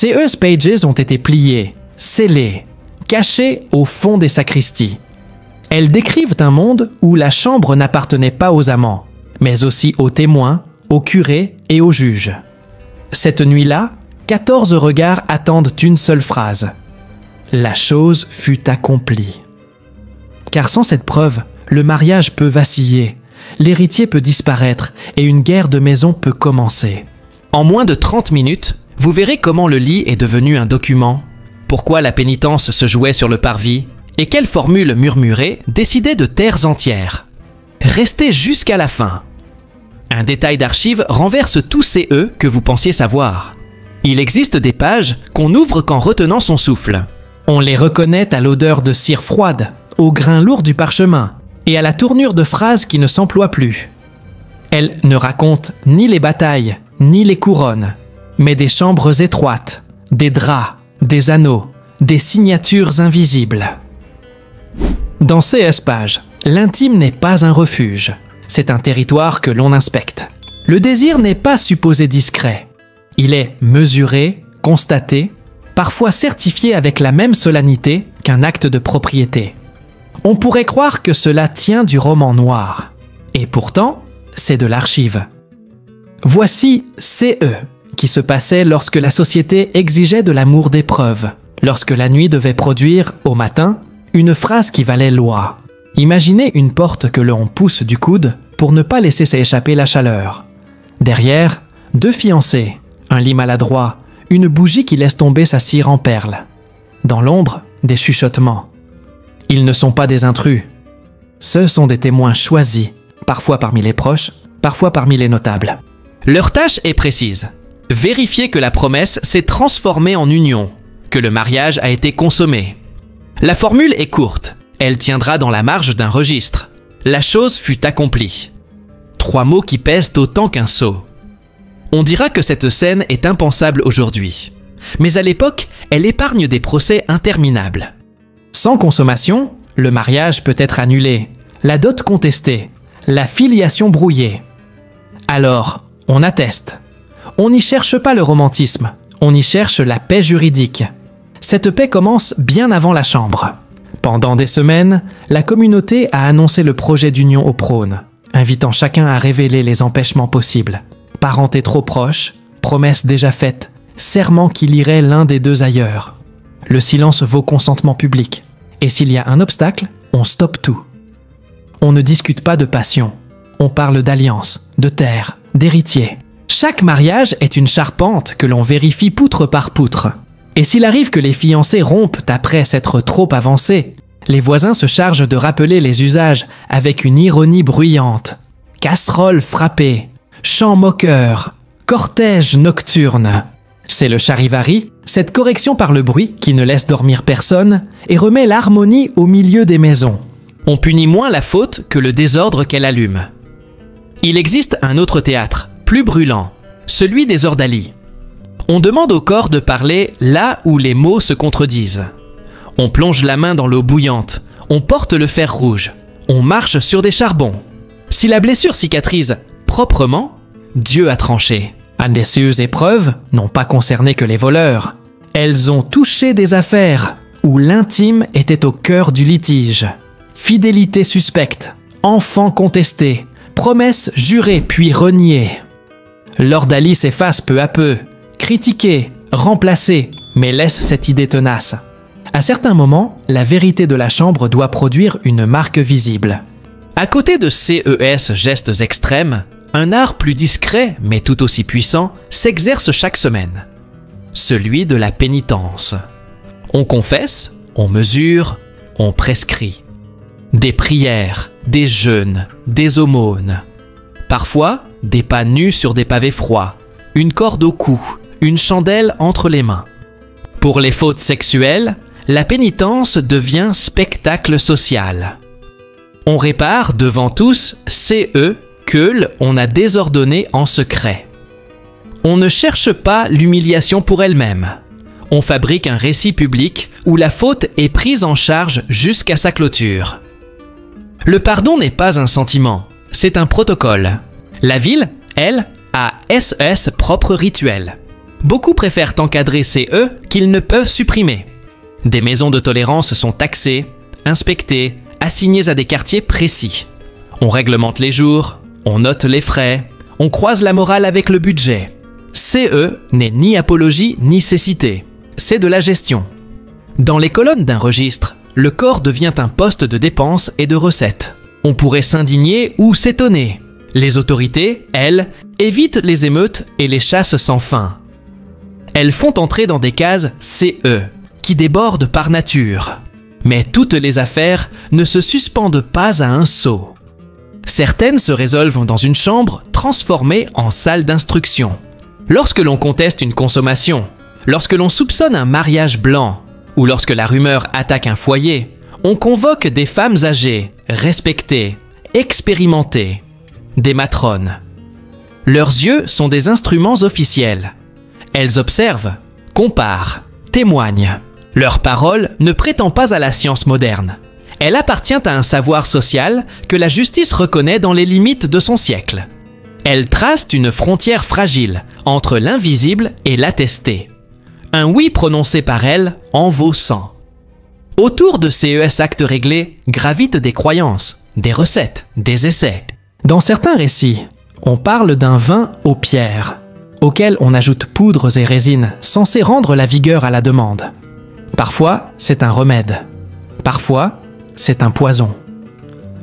Ces Pages ont été pliées, scellées, cachées au fond des sacristies. Elles décrivent un monde où la chambre n'appartenait pas aux amants, mais aussi aux témoins, aux curés et aux juges. Cette nuit-là, 14 regards attendent une seule phrase. La chose fut accomplie. Car sans cette preuve, le mariage peut vaciller, l'héritier peut disparaître et une guerre de maison peut commencer. En moins de 30 minutes, vous verrez comment le lit est devenu un document, pourquoi la pénitence se jouait sur le parvis et quelle formule murmurée décidait de terres entières. Restez jusqu'à la fin. Un détail d'archives renverse tous ces « que vous pensiez savoir. Il existe des pages qu'on n'ouvre qu'en retenant son souffle. On les reconnaît à l'odeur de cire froide, au grain lourd du parchemin et à la tournure de phrases qui ne s'emploient plus. Elles ne racontent ni les batailles, ni les couronnes, mais des chambres étroites, des draps, des anneaux, des signatures invisibles. Dans CS Pages, l'intime n'est pas un refuge. C'est un territoire que l'on inspecte. Le désir n'est pas supposé discret. Il est mesuré, constaté, parfois certifié avec la même solennité qu'un acte de propriété. On pourrait croire que cela tient du roman noir. Et pourtant, c'est de l'archive. Voici CE, qui se passait lorsque la société exigeait de l'amour d'épreuve, lorsque la nuit devait produire, au matin, une phrase qui valait loi. Imaginez une porte que l'on pousse du coude pour ne pas laisser s'échapper la chaleur. Derrière, 2 fiancés, un lit maladroit, une bougie qui laisse tomber sa cire en perles. Dans l'ombre, des chuchotements. Ils ne sont pas des intrus. Ce sont des témoins choisis, parfois parmi les proches, parfois parmi les notables. Leur tâche est précise. Vérifier que la promesse s'est transformée en union, que le mariage a été consommé. La formule est courte. Elle tiendra dans la marge d'un registre. La chose fut accomplie. 3 mots qui pèsent autant qu'un sceau. On dira que cette scène est impensable aujourd'hui. Mais à l'époque, elle épargne des procès interminables. Sans consommation, le mariage peut être annulé, la dot contestée, la filiation brouillée. Alors, on atteste. On n'y cherche pas le romantisme, on y cherche la paix juridique. Cette paix commence bien avant la chambre. Pendant des semaines, la communauté a annoncé le projet d'union au prône, invitant chacun à révéler les empêchements possibles. Parenté trop proche, promesses déjà faites, serment qui lirait l'un des deux ailleurs. Le silence vaut consentement public, et s'il y a un obstacle, on stoppe tout. On ne discute pas de passion, on parle d'alliance, de terre, d'héritier. Chaque mariage est une charpente que l'on vérifie poutre par poutre. Et s'il arrive que les fiancés rompent après s'être trop avancés, les voisins se chargent de rappeler les usages avec une ironie bruyante. Casserole frappée, chant moqueur, cortège nocturne. C'est le charivari, cette correction par le bruit qui ne laisse dormir personne et remet l'harmonie au milieu des maisons. On punit moins la faute que le désordre qu'elle allume. Il existe un autre théâtre, plus brûlant, celui des ordalies. On demande au corps de parler là où les mots se contredisent. On plonge la main dans l'eau bouillante, on porte le fer rouge, on marche sur des charbons. Si la blessure cicatrise proprement, Dieu a tranché. Indécieuses épreuves n'ont pas concerné que les voleurs. Elles ont touché des affaires où l'intime était au cœur du litige. Fidélité suspecte, enfant contesté, promesses jurées puis reniées. L'ordalie s'efface peu à peu, critiquée, remplacée, mais laisse cette idée tenace. À certains moments, la vérité de la chambre doit produire une marque visible. À côté de CES gestes extrêmes, un art plus discret, mais tout aussi puissant, s'exerce chaque semaine. Celui de la pénitence. On confesse, on mesure, on prescrit. Des prières, des jeûnes, des aumônes. Parfois, des pas nus sur des pavés froids, une corde au cou, une chandelle entre les mains. Pour les fautes sexuelles, la pénitence devient spectacle social. On répare devant tous CE que on a désordonné en secret. On ne cherche pas l'humiliation pour elle-même. On fabrique un récit public où la faute est prise en charge jusqu'à sa clôture. Le pardon n'est pas un sentiment, c'est un protocole. La ville, elle, a SS propre rituel. Beaucoup préfèrent encadrer CE qu'ils ne peuvent supprimer. Des maisons de tolérance sont taxées, inspectées, assignées à des quartiers précis. On réglemente les jours, on note les frais, on croise la morale avec le budget. CE n'est ni apologie ni cécité, c'est de la gestion. Dans les colonnes d'un registre, le corps devient un poste de dépenses et de recettes. On pourrait s'indigner ou s'étonner. Les autorités, elles, évitent les émeutes et les chasses sans fin. Elles font entrer dans des cases CE, qui débordent par nature. Mais toutes les affaires ne se suspendent pas à un sceau. Certaines se résolvent dans une chambre transformée en salle d'instruction. Lorsque l'on conteste une consommation, lorsque l'on soupçonne un mariage blanc, ou lorsque la rumeur attaque un foyer, on convoque des femmes âgées, respectées, expérimentées, des matrones. Leurs yeux sont des instruments officiels. Elles observent, comparent, témoignent. Leur parole ne prétend pas à la science moderne. Elle appartient à un savoir social que la justice reconnaît dans les limites de son siècle. Elles tracent une frontière fragile entre l'invisible et l'attesté. Un oui prononcé par elles en vaut 100. Autour de CES actes réglés gravitent des croyances, des recettes, des essais. Dans certains récits, on parle d'un vin aux pierres, auquel on ajoute poudres et résines censées rendre la vigueur à la demande. Parfois, c'est un remède. Parfois, c'est un poison.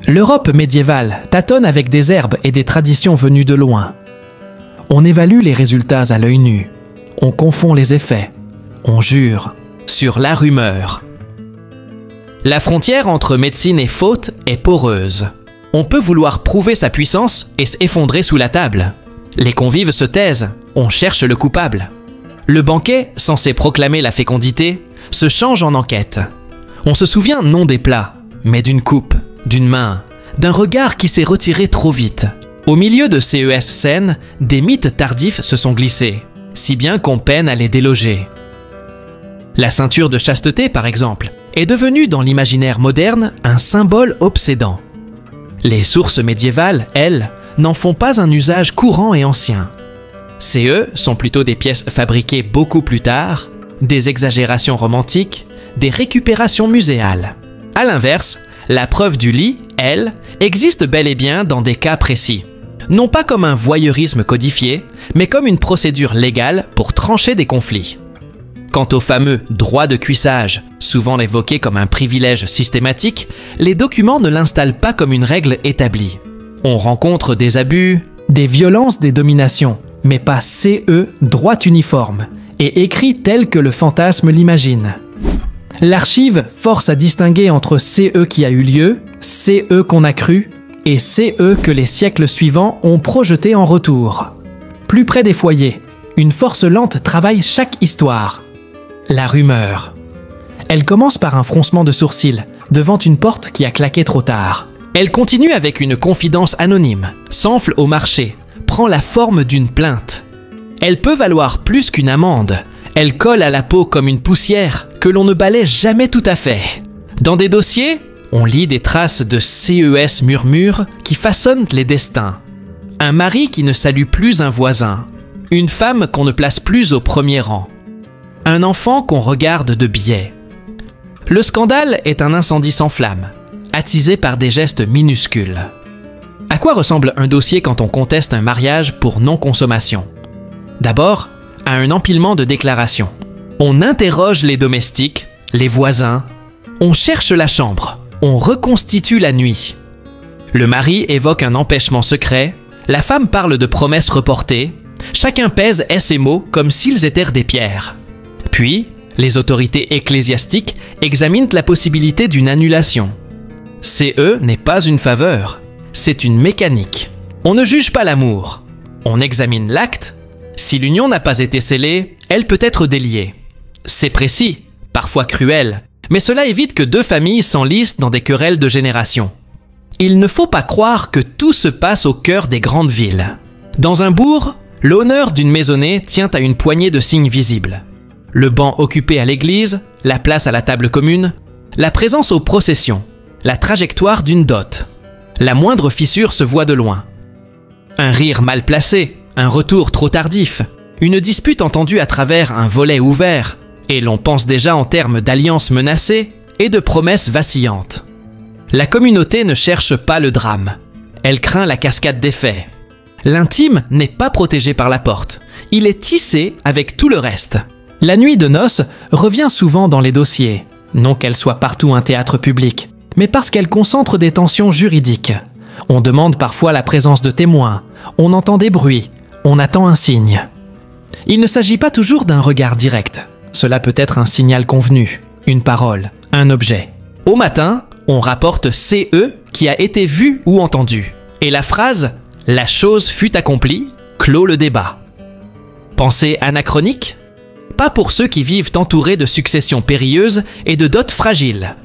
L'Europe médiévale tâtonne avec des herbes et des traditions venues de loin. On évalue les résultats à l'œil nu. On confond les effets. On jure sur la rumeur. La frontière entre médecine et faute est poreuse. On peut vouloir prouver sa puissance et s'effondrer sous la table. Les convives se taisent, on cherche le coupable. Le banquet, censé proclamer la fécondité, se change en enquête. On se souvient non des plats, mais d'une coupe, d'une main, d'un regard qui s'est retiré trop vite. Au milieu de CES saines, des mythes tardifs se sont glissés, si bien qu'on peine à les déloger. La ceinture de chasteté, par exemple, est devenue dans l'imaginaire moderne un symbole obsédant. Les sources médiévales, elles, n'en font pas un usage courant et ancien. CE sont plutôt des pièces fabriquées beaucoup plus tard, des exagérations romantiques, des récupérations muséales. A l'inverse, la preuve du lit, elle, existe bel et bien dans des cas précis. Non pas comme un voyeurisme codifié, mais comme une procédure légale pour trancher des conflits. Quant au fameux droit de cuissage, souvent évoqué comme un privilège systématique, les documents ne l'installent pas comme une règle établie. On rencontre des abus, des violences, des dominations, mais pas CE droit uniforme, et écrit tel que le fantasme l'imagine. L'archive force à distinguer entre CE qui a eu lieu, CE qu'on a cru, et CE que les siècles suivants ont projeté en retour. Plus près des foyers, une force lente travaille chaque histoire. La rumeur. Elle commence par un froncement de sourcils, devant une porte qui a claqué trop tard. Elle continue avec une confidence anonyme, s'enfle au marché, prend la forme d'une plainte. Elle peut valoir plus qu'une amende. Elle colle à la peau comme une poussière que l'on ne balaie jamais tout à fait. Dans des dossiers, on lit des traces de CES murmures qui façonnent les destins. Un mari qui ne salue plus un voisin. Une femme qu'on ne place plus au premier rang. Un enfant qu'on regarde de biais. Le scandale est un incendie sans flamme, attisé par des gestes minuscules. À quoi ressemble un dossier quand on conteste un mariage pour non-consommation? D'abord, à un empilement de déclarations. On interroge les domestiques, les voisins, on cherche la chambre, on reconstitue la nuit. Le mari évoque un empêchement secret, la femme parle de promesses reportées, chacun pèse et mots comme s'ils étaient des pierres. Puis, les autorités ecclésiastiques examinent la possibilité d'une annulation. CE n'est pas une faveur, c'est une mécanique. On ne juge pas l'amour, on examine l'acte. Si l'union n'a pas été scellée, elle peut être déliée. C'est précis, parfois cruel, mais cela évite que deux familles s'enlisent dans des querelles de génération. Il ne faut pas croire que tout se passe au cœur des grandes villes. Dans un bourg, l'honneur d'une maisonnée tient à une poignée de signes visibles. Le banc occupé à l'église, la place à la table commune, la présence aux processions, la trajectoire d'une dot. La moindre fissure se voit de loin. Un rire mal placé, un retour trop tardif, une dispute entendue à travers un volet ouvert, et l'on pense déjà en termes d'alliances menacées et de promesses vacillantes. La communauté ne cherche pas le drame, elle craint la cascade des faits. L'intime n'est pas protégé par la porte, il est tissé avec tout le reste. La nuit de noces revient souvent dans les dossiers, non qu'elle soit partout un théâtre public, mais parce qu'elle concentre des tensions juridiques. On demande parfois la présence de témoins, on entend des bruits, on attend un signe. Il ne s'agit pas toujours d'un regard direct, cela peut être un signal convenu, une parole, un objet. Au matin, on rapporte CE qui a été vu ou entendu, et la phrase « la chose fut accomplie » clôt le débat. Pensée anachronique ? Pas pour ceux qui vivent entourés de successions périlleuses et de dots fragiles.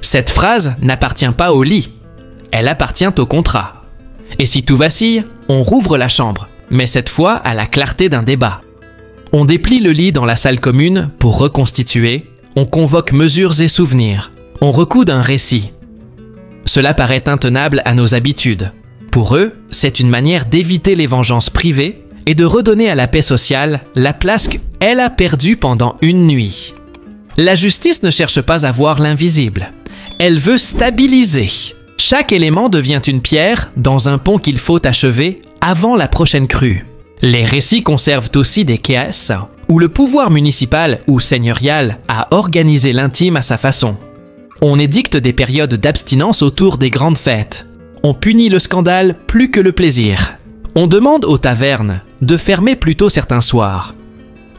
Cette phrase n'appartient pas au lit, elle appartient au contrat. Et si tout vacille, on rouvre la chambre, mais cette fois à la clarté d'un débat. On déplie le lit dans la salle commune pour reconstituer, on convoque mesures et souvenirs, on recoude un récit. Cela paraît intenable à nos habitudes. Pour eux, c'est une manière d'éviter les vengeances privées et de redonner à la paix sociale la place qu'elle a perdue pendant une nuit. La justice ne cherche pas à voir l'invisible. Elle veut stabiliser. Chaque élément devient une pierre dans un pont qu'il faut achever avant la prochaine crue. Les récits conservent aussi des caisses où le pouvoir municipal ou seigneurial a organisé l'intime à sa façon. On édicte des périodes d'abstinence autour des grandes fêtes. On punit le scandale plus que le plaisir. On demande aux tavernes de fermer plus tôt certains soirs.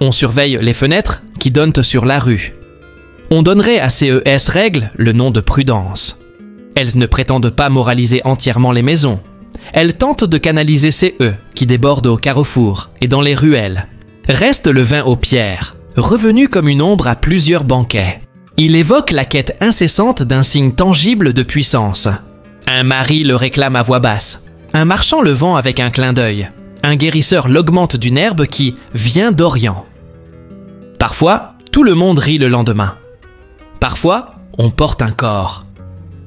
On surveille les fenêtres qui donnent sur la rue. On donnerait à ces règles le nom de prudence. Elles ne prétendent pas moraliser entièrement les maisons. Elles tentent de canaliser CE qui débordent au carrefour et dans les ruelles. Reste le vin aux pierres, revenu comme une ombre à plusieurs banquets. Il évoque la quête incessante d'un signe tangible de puissance. Un mari le réclame à voix basse. Un marchand le vend avec un clin d'œil. Un guérisseur l'augmente d'une herbe qui vient d'Orient. Parfois, tout le monde rit le lendemain. Parfois, on porte un corps.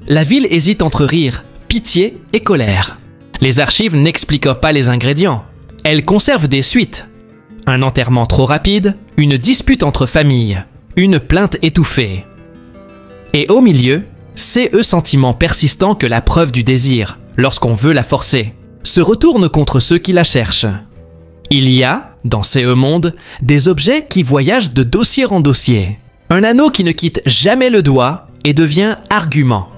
La ville hésite entre rire, pitié et colère. Les archives n'expliquent pas les ingrédients. Elles conservent des suites. Un enterrement trop rapide, une dispute entre familles, une plainte étouffée. Et au milieu, CE sentiment persistant que la preuve du désir, lorsqu'on veut la forcer, se retourne contre ceux qui la cherchent. Il y a, dans CE monde, des objets qui voyagent de dossier en dossier. Un anneau qui ne quitte jamais le doigt et devient argument.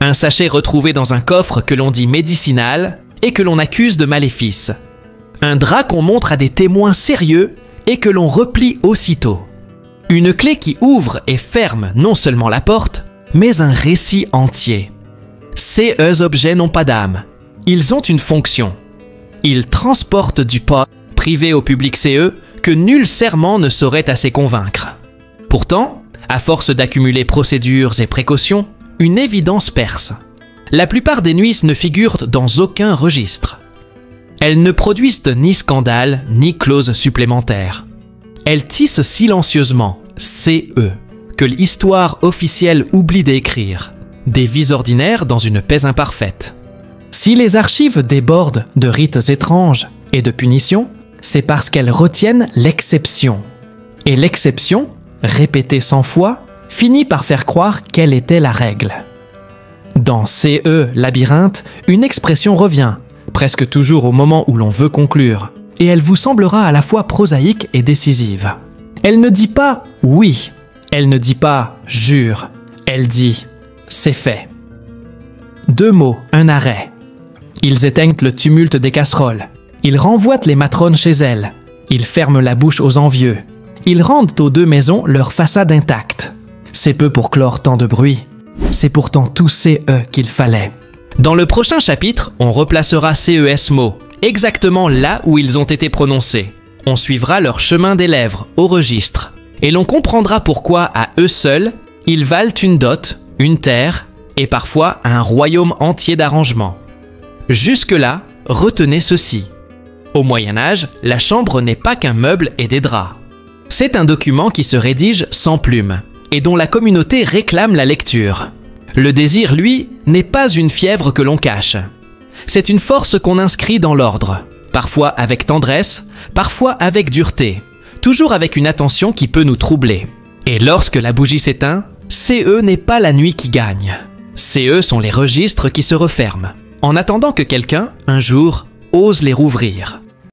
Un sachet retrouvé dans un coffre que l'on dit médicinal et que l'on accuse de maléfice. Un drap qu'on montre à des témoins sérieux et que l'on replie aussitôt. Une clé qui ouvre et ferme non seulement la porte, mais un récit entier. Ces objets n'ont pas d'âme. Ils ont une fonction. Ils transportent du pas privé au public CE que nul serment ne saurait assez convaincre. Pourtant, à force d'accumuler procédures et précautions, une évidence perce. La plupart des nuits ne figurent dans aucun registre. Elles ne produisent ni scandale, ni clause supplémentaire. Elles tissent silencieusement, CE, que l'histoire officielle oublie d'écrire. Des vies ordinaires dans une paix imparfaite. Si les archives débordent de rites étranges et de punitions, c'est parce qu'elles retiennent l'exception. Et l'exception, répétée 100 fois, finit par faire croire quelle était la règle. Dans CE labyrinthe, une expression revient, presque toujours au moment où l'on veut conclure, et elle vous semblera à la fois prosaïque et décisive. Elle ne dit pas « oui », elle ne dit pas « jure », elle dit « c'est fait ». 2 mots, un arrêt. Ils éteignent le tumulte des casseroles, ils renvoient les matrones chez elles, ils ferment la bouche aux envieux, ils rendent aux 2 maisons leur façade intacte. C'est peu pour clore tant de bruit, c'est pourtant tout CE qu'il fallait. Dans le prochain chapitre, on replacera CES mots, exactement là où ils ont été prononcés. On suivra leur chemin des lèvres, au registre, et l'on comprendra pourquoi, à eux seuls, ils valent une dot, une terre, et parfois un royaume entier d'arrangements. Jusque-là, retenez ceci. Au Moyen-Âge, la chambre n'est pas qu'un meuble et des draps. C'est un document qui se rédige sans plume, et dont la communauté réclame la lecture. Le désir, lui, n'est pas une fièvre que l'on cache. C'est une force qu'on inscrit dans l'ordre, parfois avec tendresse, parfois avec dureté, toujours avec une attention qui peut nous troubler. Et lorsque la bougie s'éteint, CE n'est pas la nuit qui gagne. CE sont les registres qui se referment, en attendant que quelqu'un, un jour, ose les rouvrir.